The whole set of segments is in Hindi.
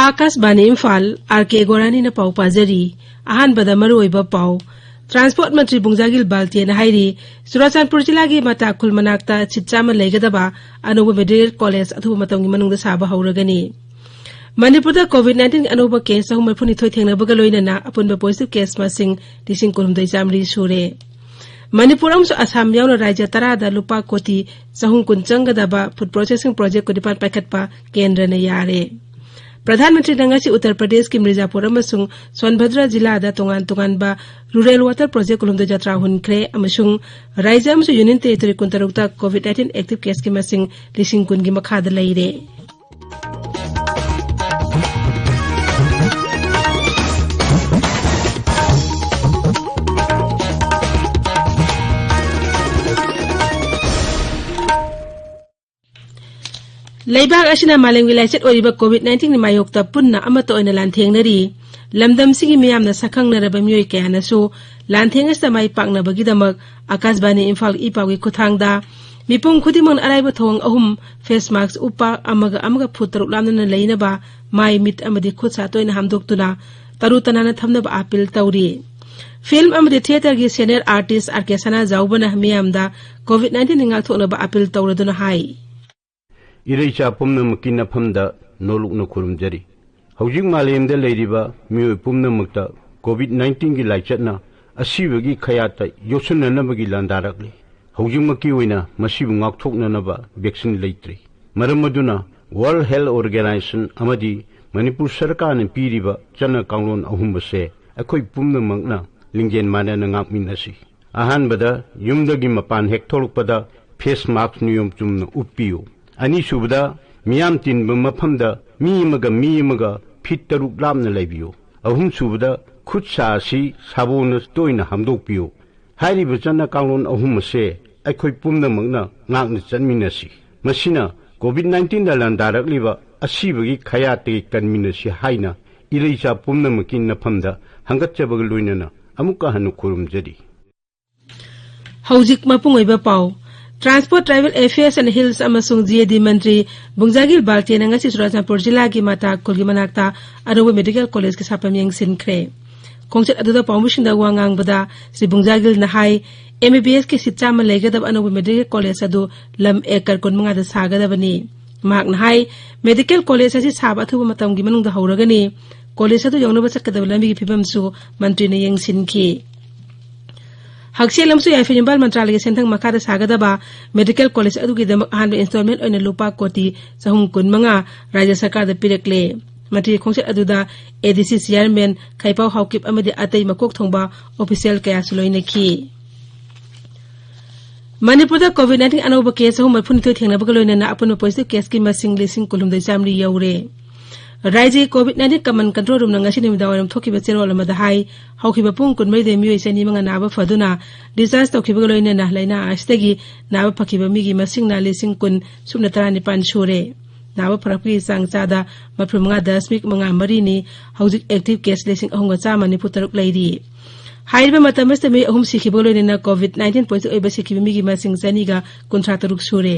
आकाशवाणी इम्फाल आरके गोरानी न पाउ पाजरी अहानबदा मरुओइबा पाउ ट्रांसपोर्ट मंत्री बुंजागिल बाल्तेन हाइरी चुराचांदपुर जिला की मताखुल मनाक्ता चिच्चामा लेगदबा अनोबा मेडिकल कॉलेज अथुबा मतंगी मनुंगदा साबा हौरगनी मणिपुर कोविड-19 अनोबा केस 342 थेंगनबगा लोइनना अपुनबा पॉजिटिव केस मसिंग 9,900 सूरे मणिपुर अमसु असम यावना राज्य 10 दा लुपा कोटी 200 चंगदबा फूड प्रोसेसिंग प्रोजेक्ट को डिपार्ट पाइखटपा केंद्र ने यारे प्रधानमंत्री नंगासी उत्तर प्रदेश की मिर्जापुर अमसुंग सोनभद्र जिला दा तोंगान तोंगानबा रूरल वाटर प्रोजेक्ट कुलुमदा जत्रा हुनख्रे अमसुंग राज्य अमसु यूनियन टेरिटरी कुंतरुक्ता कोविड-19 एक्टिव केस की मसिंग 10,000 की मखादा लैरे लेबाग असिना मालेंगी लाइसेट ओरिबा कोविड-19 नि मायोक्ता पुन्ना अमतो ओइना लांथेंगनरी लमदम सिगी मियामना सखंगनरबा मियोय कयानसु लांथेंगसता माई पाकनबगिदमक आकाशवाणी इम्फाल इपावी खुथांगदा मिपुंग खुदिमंग अराइबा थोंग अहुम फेस मास्क उपा अमगा फुट 6 लामना लैनबा माई मिट अमदि खुद सातोइना हमदोक्तुना तरु तनाना थमनबा अपील तौरी फिल्म अमदि थिएटर की सीनियर आर्टिस्ट आरके सना जाउबना मियामदा कोविड-19 नि ngathoknaba अपील तौरदुना हाई इरेचा पुमनमकी नफमदा नोलुकन खुरुमजरी हौजिक मालेमदा लेरिबा मियोय पुमनमकता कोविड-19 की लाइचतना असिबगी खयाता योसननबगी लांदारकली हौजिकमकी ओइना मसिबु ngaktoknanaba वैक्सीन लेत्रि मरमदुना वर्ल्ड हेल्थ ऑर्गेनाइजेशन अमदी मणिपुर सरकार ने पीरिबा चना कांगलोन अहुमबसे अखोय पुमनमकना लिंगजेन मानना ngakminasi अहानबदा युमदगी मपान हेक थोलुकपदा फेस मास्क नियम चुमना उपपियो अनीसुबदा मियाम तिनबा मफमदा मी फिट 6 लामना लैबियो अहुमसुबदा खुद सासी साबोन तोइना हमदोकपियो हाइरिबा चना कांगलोन अहुमसे अखोय पुमनमकना ngakna चनमिनसी मसिना कोविड-19 दा लांदारकलिबा असिबगी खयाते कनमिनसी हाइना इरेचा पुमनमकी नफमदा हंगतचबग लोइनना अमुका हनु खुरुमजरी हौजिक मपुंगइबा पाउ transport tribal affairs and hills अमसुंग जीएडी मंत्री बुंजागिल बाल्तेन ngasi चुराचांदपुर जिला की माता कुलगी मनाक्ता अनोबा मेडिकल कॉलेज के सापम यंगसिनख्रे खोंगचत अदुदा पाउमुसिंदा वांगांगबदा श्री बुंजागिल नहाई एमबीबीएस के सिच्चामा लेगदब अनोबा मेडिकल कॉलेज अदु लम एकर 15 दा सागदबनी माक नहाई मेडिकल कॉलेज असी साब अथुबा मतमगी मनुंगदा हौरगनी कॉलेज अदु यौनबा चक्कदब लंबी फिबमसु मंत्री ने यंगसिनखी हक्सेलमसु याफिनिंबाल मंत्रालय के सेंथंग मखादा सागदबा मेडिकल कॉलेज अदुगिदमक अहानबा इंस्टॉलमेंट ओइना लुपा कोटी 215 राज्य सरकार दा पिरकले मंत्री खोंसेट अदुदा एडीसी चेयरमैन खैपाव हाउकिप अमदि अतै मकोक थोंबा ऑफिशियल कया सुलोइनखी मणिपुर कोविड-19 अनोबा केस 342 थेंगनबगा लोइनना अपुन पॉजिटिव केस की मसिंग 9,900 यौरे राज्य कोविड-19 कमन कंट्रोल रूम नंगासी निमिदावरम थोकिबा चेरोल अमदा हाई हौकिबा पुंग 12 मियोय सनी मंगा नाबा फदुना डिस्चार्ज तौकिबा लोइनना लाइना आस्तेगी नाबा फकिबा मिगी मसिंगना 9,919 सूरे नाबा फरकपी चांगचादा 9.5 नि हौजिक एक्टिव केस 3,993 लैरी हाइबा मतमस्त मे अहुम सिखिबा लोइनना कोविड-19 पॉजिटिव ओइबा सिखिबा मिगी मसिंग सनीगा 53 सूरे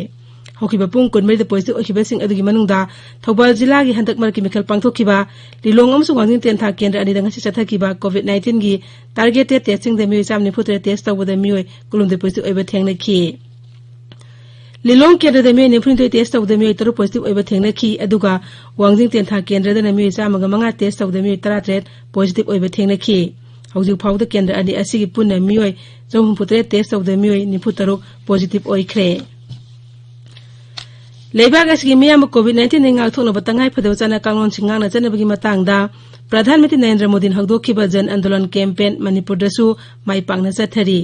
हौकिबा पुंग 12 पॉजिटिव ओइखिबासिंग अदुगी मनुंगदा थौबाल जिला की हंदक मरकी मिखल पांगथोखिबा लिलोंग अमसुंग वांजिंग तेंथा केंद्र अनिदा ngasi चथाखिबा कोविड-19 की टारगेटेड टेस्टिंग द मियोय 94 टेस्ट तौबदा मियोय कुलुमदे पॉजिटिव ओइबा थेंगनखि लिलोंग केंद्र द मियोय 94 टेस्ट तौबदा मियोय 3 पॉजिटिव ओइबा थेंगनखि अदुगा वांजिंग तेंथा केंद्र द मियोय 5 टेस्ट तौबदा मियोय 33 पॉजिटिव ओइबा थेंगनखि हौजिक फाउदा केंद्र अनि असिगी पुन्ना मियोय 4 टेस्ट तौबदा मियोय 93 पॉजिटिव ओइख्रे लेबाग असगी मियाम कोविड-19 ने ngathoknaba tangai phadau chana kanglon singangna chanabagi matangda प्रधानमंत्री नरेंद्र मोदी हौदोखिबा जन आंदोलन कैंपेन मणिपुर दसु माई पांगना चथरी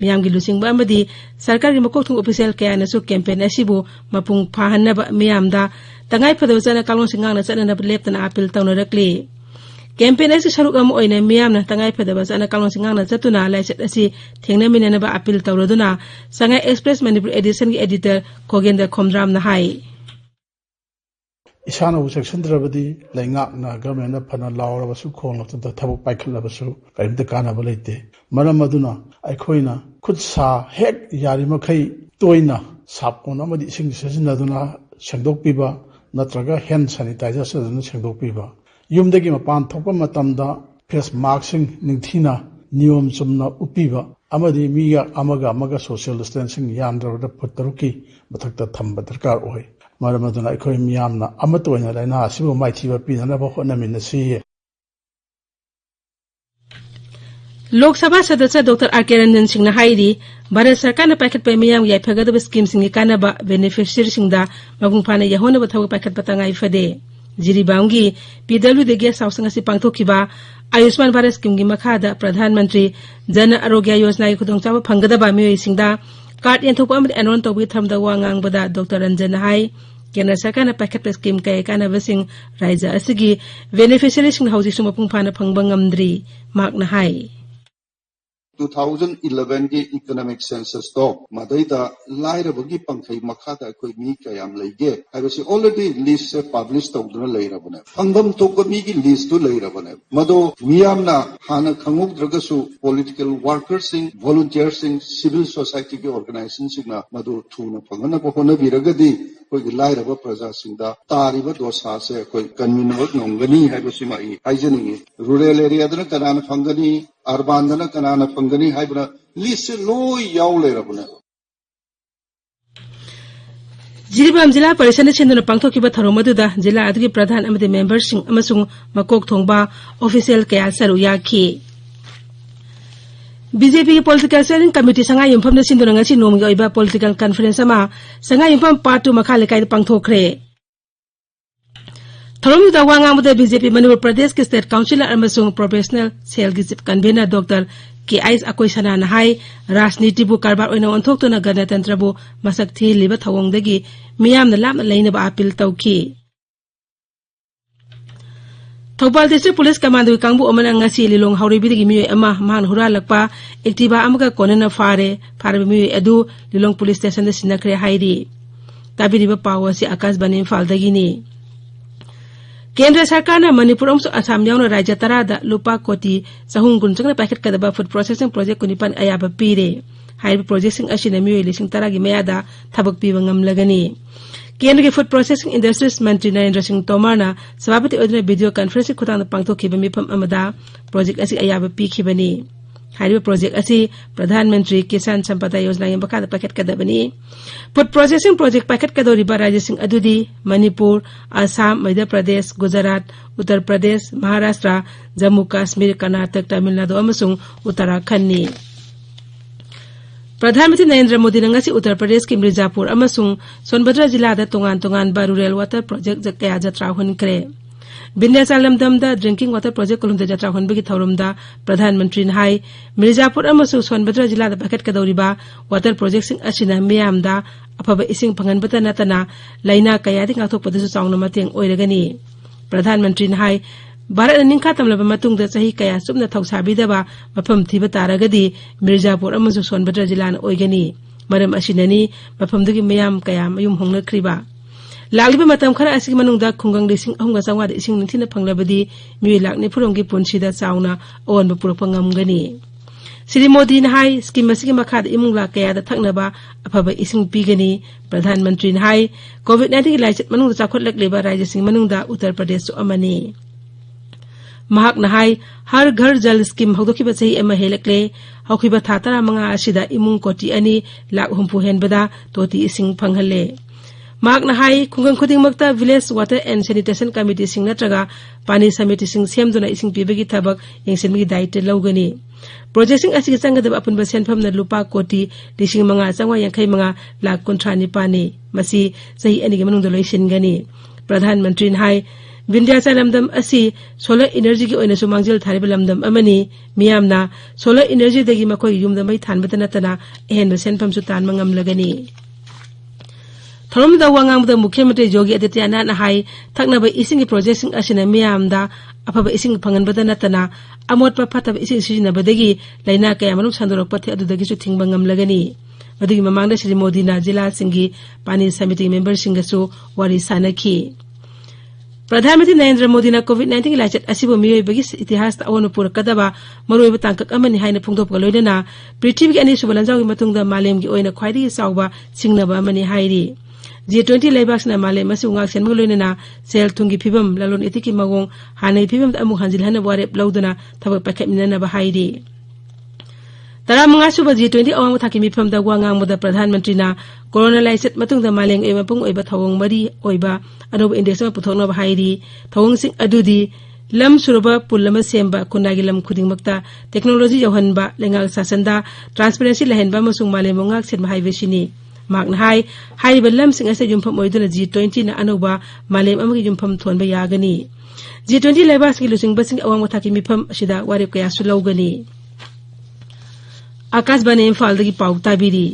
मियाम की लुसिंगबा अमदी सरकार की मकोकथुंग ऑफिशियल कयानसु कैंपेन असिबु मपुंग फाहनबा मियामदा तंगाई फदौ चना कांगलोन सिंगांगना चननब लेपतना अपील तौनरकली कैंपेन असी सरुक अम ओइना मियामना तंगाई फदबा चना कांगलोन सिंगांगना चतुना लाइसेट असी थेंगनमिननबा अपील तौरदुना संगाई एक्सप्रेस मणिपुर एडिशन की एडिटर खोगेंद्र खोमद्रामना हाई इसाना उचेक्संद्रबदी लैंगाकना गवर्नमेंट फना लावरबसु खोंगलतदा थबक पाइखलबसु करिमदा कानाबा लेते मरम अदुना अखोइना खुद सा हेक यारिमखै तोइना सापोन अमदि इसिंग सिजनदुना सेंदोकपिबा नत्रगा हैंड सैनिटाइजर सदुना सेंदोकपिबा ꯌꯨꯝꯗꯒꯤ ꯃꯄꯥꯟ ꯊꯣꯛꯄ ꯃꯇꯝꯗ ꯐꯦꯁ ꯃꯥꯛꯁꯤꯡ ꯅꯤꯡꯊꯤꯅ ꯅꯤꯌꯣꯝ ꯆꯨꯝꯅ ꯎꯞꯄꯤꯕ ꯑꯃꯗꯤ ꯃꯤꯒ ꯑꯃꯒ ꯁꯣꯁꯤꯌꯦꯜ ꯗꯤꯁꯇꯦꯟꯁꯤꯡ ꯌꯥꯝꯗ꯭ꯔꯕꯗ ꯐꯨꯠ 6ꯀꯤ ꯃꯊꯛꯇ ꯊꯝꯕ ꯗꯔꯀꯥꯔ ꯑꯣꯏ ꯃꯔꯝ ꯑꯗꯨꯅ ꯑꯩꯈꯣꯏ ꯃꯤꯌꯥꯝꯅ ꯑꯃꯠꯇ ꯑꯣꯏꯅ ꯂꯩꯅꯥ ꯑꯁꯤꯕꯨ ꯃꯥꯏꯊꯤꯕ ꯄꯤꯅꯅꯕ ꯍꯣꯠꯅꯃꯤꯟꯅꯁꯤ लोक सभा सदस्य डॉक्टर आर के रंजन सिंह ने हाईरी भारत सरकार ने पाखत पे मियाम याफगदब स्कीम सिंह कानबा बेनिफिशियरी सिंह दा मगुं फाने यहोने बथव पाखत पतंगाई फदे जिरीबांगी पीडब्ल्यूडी गेस्ट हाउस ngasi पांगथोखिबा आयुष्मान भारत स्कीम की मखादा प्रधानमंत्री जन आरोग्य योजना की खुदोंचाबा फंगदबा मियोय सिंहदा कार्ड यंथोप अमद एनरोन तोबी थमदा वांगांगबदा डॉक्टर रंजन हाई केंद्र सरकार ने पाखत पे स्कीम कय कानबा सिंह राज्य असगी बेनिफिशियरी सिंह हौजी सुम पुंग फाने फंगबा ngamdri मार्क न हाई 2011 के इकोनॉमिक सेंसस तो मदईदा लाइरबगी पंखई मखादा कोई मी कयाम लेगे हाइबसी ऑलरेडी लिस्ट से पब्लिश तौदुना लेरबने फंगम तोक मी की लिस्ट तो लेरबने मदो मियामना हाना खंगुद्रगसु पॉलिटिकल वर्कर्स सिंग वॉलंटियर्स सिंग सिविल सोसाइटी के ऑर्गेनाइजेशन सिंगना मदो थुना फंगना बहोना बिरगदी कोई लाइरब प्रजा सिंगदा तारिब दोसा से कोई कन्वीनर नोंगनी हाइबसी माई हाइजनी रूरल एरिया दना कनान फंगनी अर्बान दना कनान फंगनी हाइबना लिस्ट लोय याव लेरबने जिरीबाम जिला परिषद सिंधुना पांगथोखिबा थरोमदुदा जिला अदुगी प्रधान अमदि मेंबर सिंह अमसुंग मकोक थोंगबा ऑफिशियल कया सरु याखी बीजेपी की पॉलिटिकल स्टेयरिंग कमिटी संगा युमफम सिंधुना ngasi नोमगी ओइबा पॉलिटिकल कॉन्फ्रेंस अमा संगा युमफम पार्ट 2 मखा लेकाय पांगथोखरे थरोमदुदा वांगांगबदा बीजेपी मणिपुर प्रदेश के स्टेट काउंसिलर अमसुंग प्रोफेशनल सेल की चीफ कन्वीनर डॉक्टर के आइस अकोइसना हाई राजनीति बु कारबार ओइना ओंथोक्तुना गणतंत्र बु मसक थीलिबा थवोंगदगी मियामना लामना लेनबा अपील तौखी थौबाल डिस्ट्रिक्ट पुलिस कमांडो कांगबु अमना ngasi लिलोंग हाउरिबिदगी मियोय अमा मान हुरालकपा एक्टिवा अमगा कोनना फारे मियोय अदु लिलोंग पुलिस स्टेशन दा सिनखरे हाइरी ताबिरिबा पावसी आकाशबाणी फालदगिनी केंद्र सरकार ने मणिपुर और असम यावना राज्य 10 दा लुपा कोटी 400 चंगना पैकेट कदबा फूड प्रोसेसिंग प्रोजेक्ट कुनिपन अयाबा पीरे हाइब प्रोजेक्टिंग असिना मियोय 10 की मयादा थबक पीबा ngamlagani केंद्र के फूड प्रोसेसिंग इंडस्ट्रीज मंत्री नरेंद्र सिंह तोमर ना सभापति ओदना वीडियो कॉन्फ्रेंसिंग खुतांग पांगथोखिबा मिफम अमदा प्रोजेक्ट असि अयाबा पीखिबनी हाइब प्रोजेक्ट असि प्रधानमंत्री किसान संपदा योजना के बखाद पैकेट कदबनी फूड प्रोसेसिंग प्रोजेक्ट पैकेट कदोरिबा राज्य सिंह अदुदी मणिपुर असम मध्य प्रदेश गुजरात उत्तर प्रदेश महाराष्ट्र जम्मू कश्मीर कर्नाटक तमिलनाडु अमसुंग उत्तराखंड प्रधानमंत्री नरेंद्र मोदी ने ngasi उत्तर प्रदेश के मिर्जापुर अमसुंग सोनभद्र जिला दा तोंगान रूरल वाटर प्रोजेक्ट कया जत्रा हुनक्रे विन्ध्याचल लमदमदा ड्रिंकिंग वाटर प्रोजेक्ट कोलुमदा जत्रा हुनबगी थौरमदा प्रधानमंत्री ने हाई मिर्जापुर अमसुंग सोनभद्र जिला दा पैकेट कदौरिबा वाटर प्रोजेक्ट सिंह असिना मियामदा अफबा इसिंग फंगनबता नतना लाइना कयादि ngathokpadsu चावना मतेंग ओइरगनी प्रधानमंत्री ने हाई भारत निंखा तमलबा मतुंगदा सही कया सुमना थौसाबिदबा मफम थिबा तारगदी मिर्जापुर अमसुंग सोनभद्र जिला न ओइगनी मरम असिननी मफमदगी मयाम कया मयुम होंगनख्रिबा लालिबा मतम खरा असि मनुंगदा खुंगंग लिसिंग अहंगा चावाद इसिंग निथिना फंगलबदी मिय लाखनि फुरंगी पुनसिदा चावना ओनबा पुरपा ngamgani श्री मोदी ने हाई स्कीम असि मखाद इमुंग ला कयादा थकनबा अफबा इसिंग पीगनी प्रधानमंत्री ने हाई कोविड-19 की लाइचत मनुंगदा चाखोटलकलेबा राज्य सिंह मनुंगदा उत्तर प्रदेश सु अमनी महाक नहाई हर घर जल स्कीम हौदोखिबा सही एमा हेलकले हौखिबा था 15 असिदा इमुंग कोटी 2 लाख हुंफु हेनबदा तोती इसिंग फंगहले महाक नहाई खुंगंग खुदिंगमक्ता village water and sanitation committee सिंग नत्रगा पानी समिति सिंग सेमदुना इसिंग पिबगी थबक यंगसिनगी दायित्व लौगनी प्रोजेक्टिंग असि संगदब अपुनबा सेनफमना लुपा कोटी 5,585 लाख 39 मसी सही अनिगे मनुंगदा लोइसिनगनी प्रधानमंत्री ने हाई विन्ध्याचल लमदम असि सोलर एनर्जी की ओइना सुमांगजिल थारिबा लमदम अमनी मियामना सोलर एनर्जी दगी मखोय युमदा मै थानबता नतना एहेन सेनफम सु तान मंगमलगनी थरोमदा वांगांगदा मुख्यमंत्री योगी आदित्यनाथ हाई थकनबा इसिंग प्रोजेक्टिंग असिना मियामदा अफबा इसिंग फंगनबदा नतना अमोटपा फतबा इसिंग सिजिनबदगी लाइना कया मनु संदोरकपथि अदुदगी सु थिंगबा ngamlagani मदुगी ममांगदा श्री मोदी ना जिला सिंगी पानी समिति मेंबर सिंगसु वारी सानखी प्रधानमंत्री नरेंद्र मोदी ने कोविड-19 की लाइचत असिबो मियोयबगी इतिहास अवनु पुरकदबा मरोइबा तांकक अमनि हाइना फुंगदोपगा लोइदना पृथ्वी की अनिसुब लंजावगी मतुंगदा मालेमगी ओइना ख्वाइदगी चावबा सिंगनबा अमनि हाइरी G20 leibakna male masu ngak sen magloinena sel thungi phibam lalon etiki magong hanai phibam amu hanjil hana warep lauduna thaba pakhamina ba haidi tara manga suba G20 awang thaki mifam da wangang moda pradhan mantri na corona laiset matung da maleng eba pung oiba thawong mari oiba anob index ma puthokna ba haidi thawong sing adudi lam suruba pulama semba kunagi lam khuding makta technology yohanba lengal sasanda transparency lahenba masung male mongak set ma highway sini makna hai lam sing ase jumpham oiduna G20 na anoba malem amagi jumpham thonba yagani G20 lebas ki lusing basing awang thaki mifam sida warep kaya sulawgani आकाश बने इम्फाल दगी पाउ ताबिरी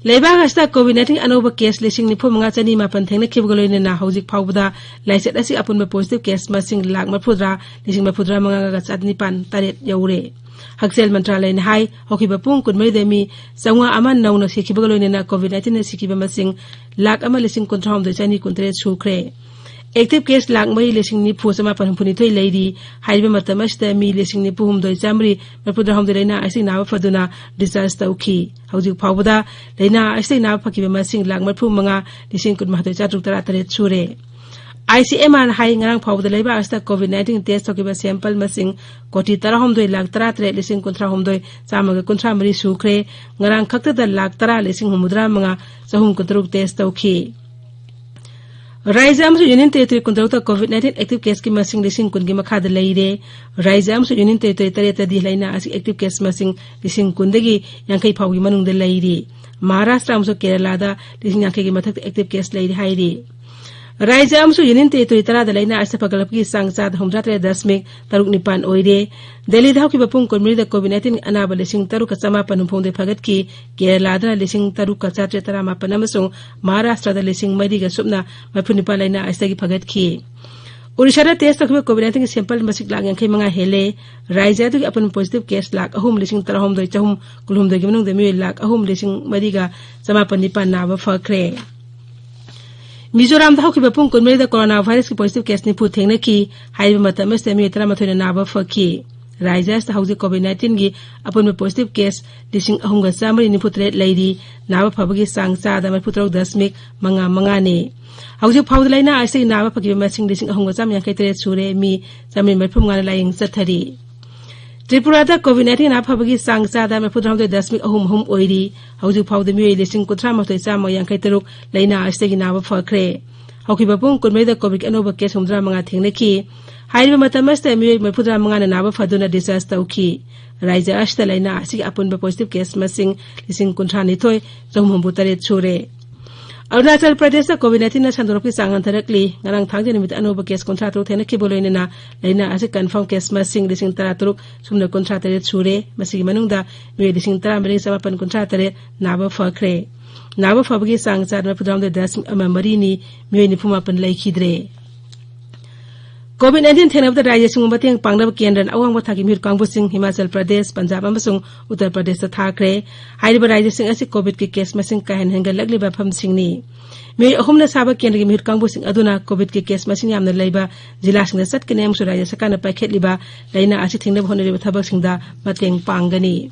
लेबाग हस्ता कोविड-19 अनोबा केस लिसिंग निफो मंगा चनी मापन थेंगना खिबगलोइने ना हौजिक फाउबदा लाइसेट असि अपुनबा पॉजिटिव केस मसिंग लाख मफुद्रा लिसिंग मफुद्रा मंगा गा चादनी पान तारेत यौरे हक्सेल मंत्रालय ने हाई होखिबा पुंग कुनमै देमी संवा अमान नौना सिखिबगलोइने ना कोविड-19 ने सिखिबा मसिंग लाख अमा लिसिंग कुंथ्राम दे चनी कुंत्रे सुख्रे एक्टिव केस लाख मई लिसिंग निफो समा पनफुनि थोइ लैरी हाइबा मतमस्ता मी लिसिंग निफो हुमदोइ चामरी मफुद्रा हुमदे लेना आइसिंग नावा फदुना डिस्चार्ज तौखी हौजिक फाउबदा लेना आइसिंग नावा फकिबा मसिंग लाख मफु मंगा लिसिंग कुन महतोइ चातुक तरा तरेत सुरे ICMR हाई ngarang फाउबदा लेबा आस्ता कोविड-19 टेस्ट तौकिबा सैंपल मसिंग कोटी 13 लाख 33 लिसिंग कुंथ्रा हुमदोइ चामगा कुंथ्रा मरी सुख्रे ngarang खक्तदा लाख 13 लिसिंग हुमुद्रा मंगा चहुम कुतरुक test तौखी Raizam su Union Territory kuntarukta COVID-19 active case ki masing lising kun gi makhada leire Raizam su Union Territory tareta di laina asi active case masing lising kun dagi yankai phawgi manung de leire Maharashtra amso Kerala da lising yankai gi mathak active case leire hairi Raizam su Union Territory tara da laina asa pagalap ki sangsa da humjatre 10 taruk nipan oire Delhi da ki bapung konmiri da COVID-19 anaba lising taruk ka sama panumpong de phagat ki Kerala da lising taruk ka chatre tara ma panamasung Maharashtra da lising mari ga subna mapuni pa laina asa gi phagat ki Odisha da test takwe COVID-19 sample masik lag yankai manga hele Raizam da apun positive case lag ahum lising tarahum doi chahum kulhum doi gimanung de mi lag ahum lising mari ga sama panipan na ba phakre Mizoram da hokiba pung kunmeri da coronavirus ki positive case ni pu thengna ki haiba matam se mi tara mathoi na ba phaki Raizam sta hauji COVID-19 gi apun positive case lising ahunga samari ni putre leidi na ba phabagi sangsa da ma putrok 10 manga ne hauji phawd laina aise na ba phagi masing lising ahunga sam yang kai tre sure mi samin mai phum ngana laing sathari Tripura da COVID-19 na phabagi sangsa da ma putram de 10 ahum oiri hauji phawd mi lising kuthra ma thoi sam yang kai teruk laina aise gi na ba phakre hokiba pung kunmeri da COVID anoba case humdra manga thengna ki Hairiba matamasta mi mapudra manga na ba faduna disaster tauki Raizam ashta laina asi apun ba positive case masing lising kunthani thoi jomhumbu tare chure Arunachal Pradesh da COVID-19 na sandorok ki sangan tharakli ngarang thangje nimit anoba case kontra to thena ki boloine na laina asi confirm case masing lising taraturuk sumna kontra tare chure masigi manungda mi lising tara mari samapan kontra tare na ba phakre na ba phabagi sangsa na pudram de 10 amamari ni mi ni phuma pan laikhidre COVID-19 thenab da rajya sing bateng pangnab kendran awang bathaki mir kangbu sing Himachal Pradesh Punjab amasung Uttar Pradesh ta thakre hairiba rajya sing asi COVID ki case masing kahen hengal lagli ba pham sing ni mi ahumna saba kendra ki mir kangbu sing aduna COVID ki case masing yamna leiba jila sing da sat kenem su rajya sakana pakhet liba laina asi thingnab honere thabak sing da mateng pangani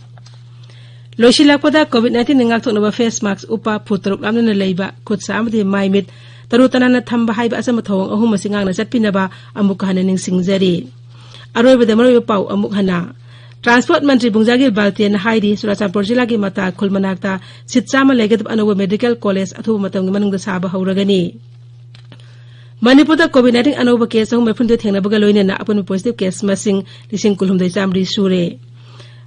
loishilakpada COVID-19 ningal thoknaba face mask upa phutruk lamna leiba khutsa amdi maimit Tarutana na thamba haiba asama thawang ahum masingang na satpinaba amuk hana ning singjari aroiba da maroiba pau amuk hana Transport Mantri Bungjagir Baltian Haidi Surachapur Jila gi mata khulmanakta sitchama legadab anoba medical college athuba matam manung da saba hauragani Manipur da COVID-19 anoba case ahum maphundo thengnabaga loine na apun positive case masing lising kulhumdai chamri sure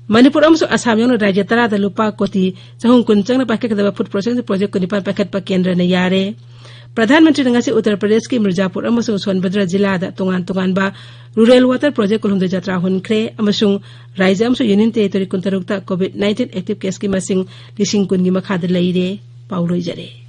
Manipur amso Assam yong rajya tara da lupa koti chahung kun changna pakekadaba food processing project ko nipan pakhat pa kendra na yare Pradhanmantri ngasi Uttar Pradesh ki Mirzapur amasung Sonbhadra jila da tongan ba rural water project kulhumdai jatra hunkre amasung Raizam su Union Territory kuntarukta COVID-19 active case ki masing lising kun gi makhad leire pauloi jare